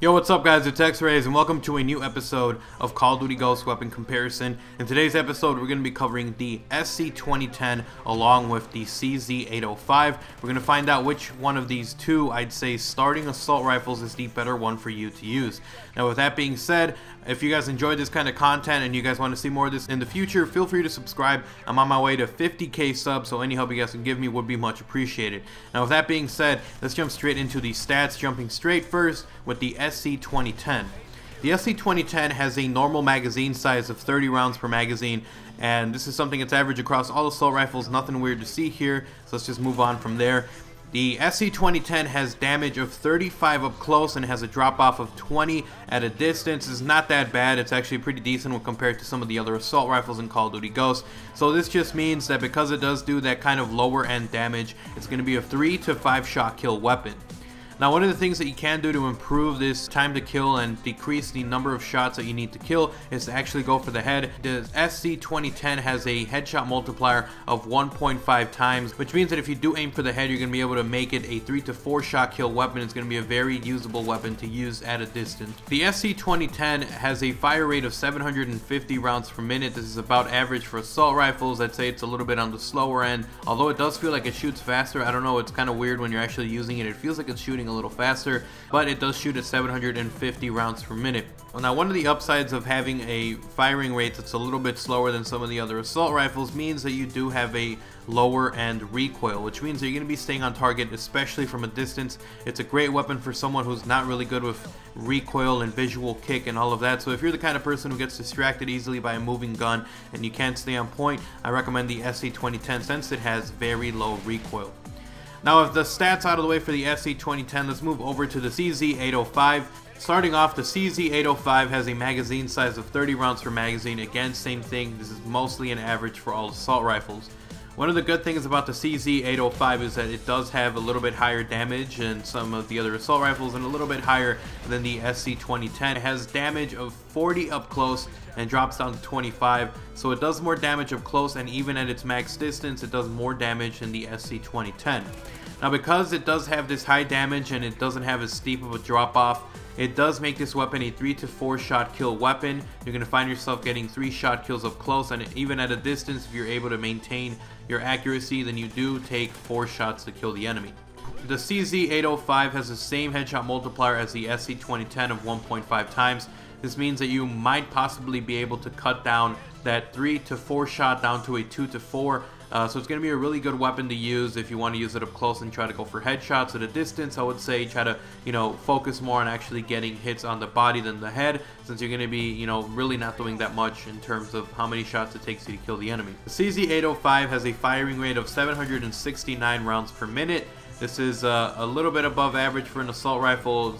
Yo, what's up guys, it's XRAYZ and welcome to a new episode of Call of Duty Ghost Weapon Comparison. In today's episode, we're going to be covering the SC-2010 along with the CZ-805. We're going to find out which one of these two, I'd say starting assault rifles, is the better one for you to use. Now with that being said, if you guys enjoyed this kind of content and you guys want to see more of this in the future, feel free to subscribe. I'm on my way to 50k subs, so any help you guys can give me would be much appreciated. Now with that being said, let's jump straight into the stats, jumping straight first with the SC-2010. The SC-2010 has a normal magazine size of 30 rounds per magazine, and this is something that's average across all assault rifles, nothing weird to see here, so let's just move on from there. The SC-2010 has damage of 35 up close and has a drop off of 20 at a distance. It's not that bad, it's actually pretty decent when compared to some of the other assault rifles in Call of Duty Ghosts. So this just means that because it does do that kind of lower end damage, it's going to be a 3 to 5 shot kill weapon. Now, one of the things that you can do to improve this time to kill and decrease the number of shots that you need to kill is to actually go for the head. The SC-2010 has a headshot multiplier of 1.5 times, which means that if you do aim for the head, you're going to be able to make it a 3 to 4 shot kill weapon. It's going to be a very usable weapon to use at a distance. The SC-2010 has a fire rate of 750 rounds per minute. This is about average for assault rifles. I'd say it's a little bit on the slower end, although it does feel like it shoots faster. I don't know, it's kind of weird when you're actually using it. It feels like it's shooting a little faster, but it does shoot at 750 rounds per minute. Now, one of the upsides of having a firing rate that's a little bit slower than some of the other assault rifles means that you do have a lower end recoil, which means that you're going to be staying on target, especially from a distance. It's a great weapon for someone who's not really good with recoil and visual kick and all of that. So if you're the kind of person who gets distracted easily by a moving gun and you can't stay on point, I recommend the SC-2010 since it has very low recoil. Now, with the stats out of the way for the SC-2010, let's move over to the CZ-805. Starting off, the CZ-805 has a magazine size of 30 rounds per magazine. Again, same thing. This is mostly an average for all assault rifles. One of the good things about the CZ-805 is that it does have a little bit higher damage than some of the other assault rifles and a little bit higher than the SC-2010. It has damage of 40 up close and drops down to 25, so it does more damage up close, and even at its max distance it does more damage than the SC-2010. Now, because it does have this high damage and it doesn't have as steep of a drop off, it does make this weapon a 3 to 4 shot kill weapon. You're going to find yourself getting 3 shot kills up close, and even at a distance, if you're able to maintain your accuracy, then you do take 4 shots to kill the enemy. The CZ-805 has the same headshot multiplier as the SC-2010 of 1.5 times. This means that you might possibly be able to cut down that 3 to 4 shot down to a 2 to 4. So it's going to be a really good weapon to use if you want to use it up close and try to go for headshots. At a distance, I would say try to, focus more on actually getting hits on the body than the head, since you're going to be, really not doing that much in terms of how many shots it takes you to kill the enemy. The CZ-805 has a firing rate of 769 rounds per minute. This is a little bit above average for an assault rifle.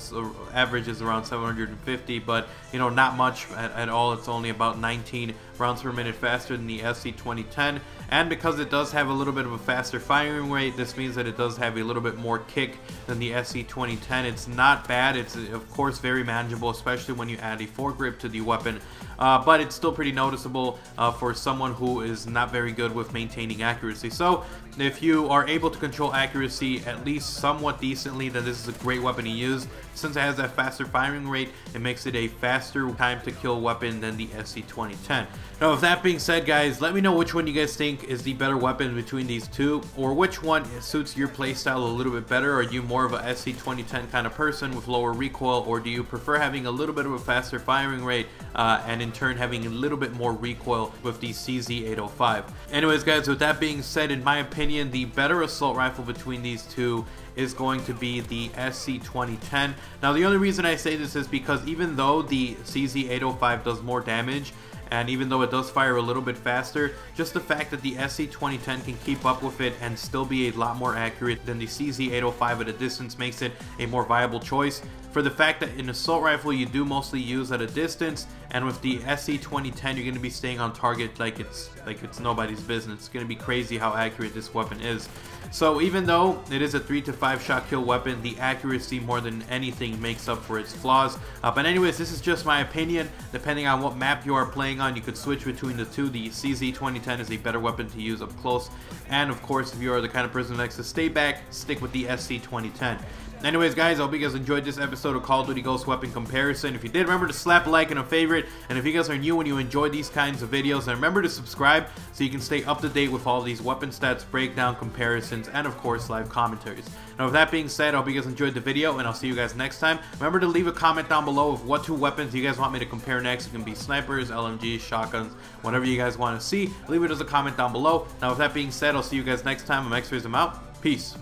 Average is around 750, but not much at all. It's only about 19 rounds per minute faster than the SC-2010. And because it does have a little bit of a faster firing rate, this means that it does have a little bit more kick than the SC-2010. It's not bad. It's of course very manageable, especially when you add a foregrip to the weapon. But it's still pretty noticeable for someone who is not very good with maintaining accuracy. So if you are able to control accuracy at least somewhat decently, then this is a great weapon to use. Since it has that faster firing rate, it makes it a faster time to kill weapon than the SC-2010. Now, with that being said, guys, let me know which one you guys think is the better weapon between these two, or which one suits your playstyle a little bit better. Are you more of a SC-2010 kind of person with lower recoil, or do you prefer having a little bit of a faster firing rate and in turn having a little bit more recoil with the CZ-805? Anyways, guys, with that being said, in my opinion, the better assault rifle between these two is going to be the SC-2010. Now, the only reason I say this is because even though the CZ-805 does more damage, and even though it does fire a little bit faster, just the fact that the SC-2010 can keep up with it and still be a lot more accurate than the CZ-805 at a distance makes it a more viable choice. For the fact that an assault rifle you do mostly use at a distance, and with the SC-2010 you're going to be staying on target like it's nobody's business. It's going to be crazy how accurate this weapon is. So even though it is a 3 to 5 shot kill weapon, the accuracy more than anything makes up for its flaws. But anyways, this is just my opinion. Depending on what map you are playing on, you could switch between the two. The CZ-2010 is a better weapon to use up close, and of course, if you are the kind of person who likes to stay back, stick with the SC-2010. Anyways, guys, I hope you guys enjoyed this episode of Call of Duty Ghost Weapon Comparison. If you did, remember to slap a like and a favorite. And if you guys are new and you enjoy these kinds of videos, then remember to subscribe so you can stay up to date with all these weapon stats, breakdown, comparisons, and of course, live commentaries. Now, with that being said, I hope you guys enjoyed the video, and I'll see you guys next time. Remember to leave a comment down below of what 2 weapons you guys want me to compare next. It can be snipers, LMGs, shotguns, whatever you guys want to see. Leave it as a comment down below. Now, with that being said, I'll see you guys next time. I'm XRAYZ, I'm out. Peace.